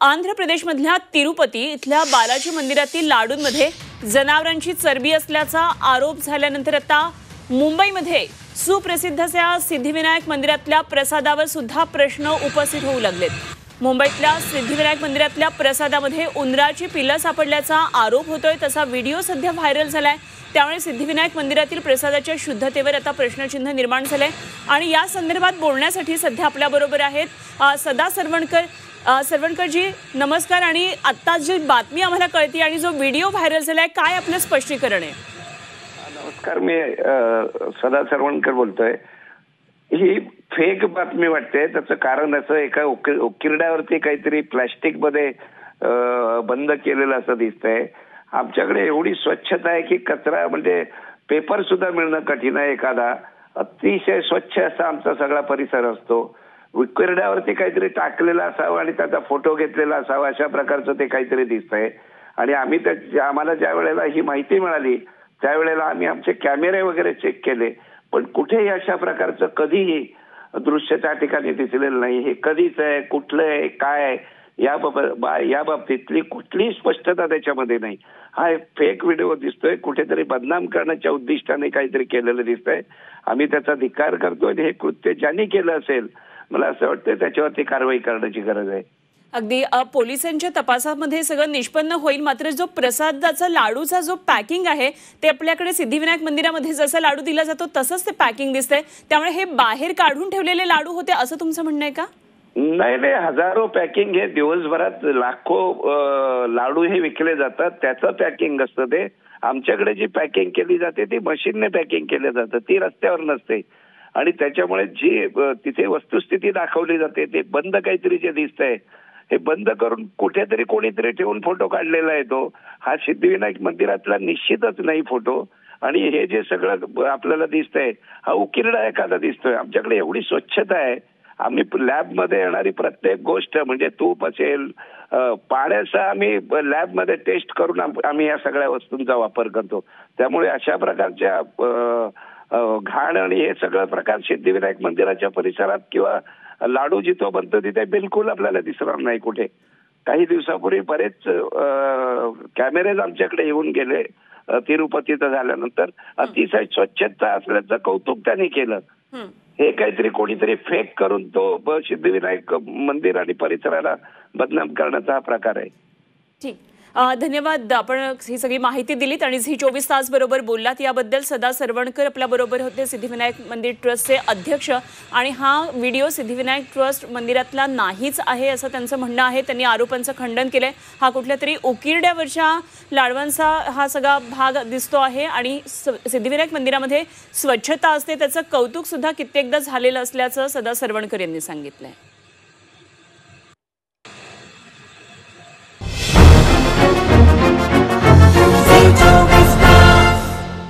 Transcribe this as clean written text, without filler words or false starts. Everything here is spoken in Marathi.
आंध्र प्रदेशमधल्या तिरुपती इथल्या बालाजी मंदिरातील लाडूंमध्ये जनावरांची चरबी असल्याचा आरोप झाल्यानंतर आता मुंबईमध्ये सुप्रसिद्ध अशा सिद्धिविनायक मंदिरातल्या प्रसादावर सुद्धा प्रश्न उपस्थित होऊ लागलेत। मुंबईतल्या सिद्धिविनायक मंदिरातल्या प्रसादामध्ये उंदराची पिल्लं सापडल्याचा आरोप होतोय। तसा व्हिडिओ सध्या व्हायरल झालाय। त्यामुळे सिद्धिविनायक मंदिरातील प्रसादाच्या शुद्धतेवर आता प्रश्नचिन्ह निर्माण झालंय आणि या संदर्भात बोलण्यासाठी सध्या आपल्या बरोबर आहेत सदा सरवणकर। सरवणकर जी नमस्कार। आणि आता जी बातमी आम्हाला कळती आणि जो व्हिडिओ व्हायरल झालाय, काय आपलं स्पष्टीकरण आहे? नमस्कार, मी सदा सरवणकर बोलतोय। ही फेक बातमी वाटते। त्याचं कारण असं, एका उकिरड्यावरती काहीतरी प्लास्टिक मध्ये बंद केलेलं असं दिसतंय। आमच्याकडे एवढी स्वच्छता आहे की कचरा म्हणजे पेपर सुद्धा मिळणं कठीण आहे। एखादा अतिशय स्वच्छ असा आमचा सगळा परिसर असतो। उकिरड्यावरती काहीतरी टाकलेला असावं आणि त्याचा फोटो घेतलेला असावा, अशा प्रकारचं ते काहीतरी दिसतंय। आणि आम्हाला ज्या वेळेला ही माहिती मिळाली त्यावेळेला आम्ही आमचे कॅमेरे वगैरे चेक केले, पण कुठेही अशा प्रकारचं कधीही दृश्य त्या ठिकाणी दिसलेलं नाही। हे कधीच आहे, कुठलं आहे, काय आहे, या बाबतीतली कुठलीही स्पष्टता त्याच्यामध्ये नाही। हा एक फेक व्हिडिओ दिसतोय, कुठेतरी बदनाम करण्याच्या उद्दिष्टाने काहीतरी केलेलं दिसतंय। आम्ही त्याचा धिक्कार करतोय। हे कृत्य ज्यांनी केलं असेल, मला असं वाटतं त्याच्यावरती कारवाई करण्याची गरज आहे। अगदी पोलिसांच्या तपासामध्ये सगळं निष्पन्न होईल। मात्र जो प्रसादाचा लाडूचा जो पॅकिंग आहे ते आपल्याकडे सिद्धिविनायक मंदिरामध्ये जसं लाडू दिला जातो तसंच ते पॅकिंग दिसतंय। त्यामुळे हे बाहेर काढून ठेवलेले लाडू होते असं तुमचं म्हणणं आहे का? नाही, हजारो पॅकिंग हे दिवसभरात लाखो लाडू हे विकले जातात। त्याचं पॅकिंग असतं ते। आमच्याकडे जी पॅकिंग केली जाते ती मशीनने पॅकिंग केलं जातं, ती रस्त्यावर नसते। आणि त्याच्यामुळे जी तिथे वस्तुस्थिती दाखवली जाते ते बंद काहीतरी जे दिसतंय, हे बंद करून कुठेतरी कोणीतरी ठेवून फोटो काढलेला आहे तो। हा सिद्धिविनायक मंदिरातला निश्चितच नाही फोटो। आणि हे जे सगळं आपल्याला दिसतंय, हा उकिरडा एखादा दिसतोय। आमच्याकडे एवढी स्वच्छता आहे। आम्ही लॅबमध्ये येणारी प्रत्येक गोष्ट म्हणजे तूप असेल, पाण्याचा आम्ही लॅबमध्ये टेस्ट करून आम्ही या सगळ्या वस्तूंचा वापर करतो। त्यामुळे अशा प्रकारच्या घाण आणि हे सगळं प्रकार सिद्धिविनायक मंदिराच्या परिसरात किंवा लाडू जिथं बनतो तिथे बिलकुल आपल्याला दिसणार नाही कुठे। काही दिवसापूर्वी बरेच कॅमेरेज आमच्याकडे येऊन गेले तिरुपतीचं झाल्यानंतर। अतिशय स्वच्छता असल्याचं कौतुक त्यांनी केलं। हे काहीतरी कोणीतरी फेक करून तो सिद्धिविनायक मंदिर आणि परिसराला बदनाम करण्याचा हा प्रकार आहे। ठीक, धन्यवाद। आपण ही सगळी माहिती दिलीत आणि झी 24 तास बरोबर बोललात। याबद्दल सदा सरवणकर आपल्या बरोबर होते, सिद्धिविनायक मंदिर ट्रस्टचे अध्यक्ष। आणि हा व्हिडिओ सिद्धिविनायक ट्रस्ट मंदिरातला नाहीच आहे असं त्यांचं म्हणणं आहे। त्यांनी आरोपांचं खंडन केलंय। हा कुठल्या तरी उकिरड्यावरच्या लाडवांचा हा सगळा भाग दिसतो आहे आणि सिद्धिविनायक मंदिरामध्ये स्वच्छता असते, त्याचं कौतुक सुद्धा कित्येकदा झालेलं असल्याचं सदा सरवणकर यांनी सांगितलंय।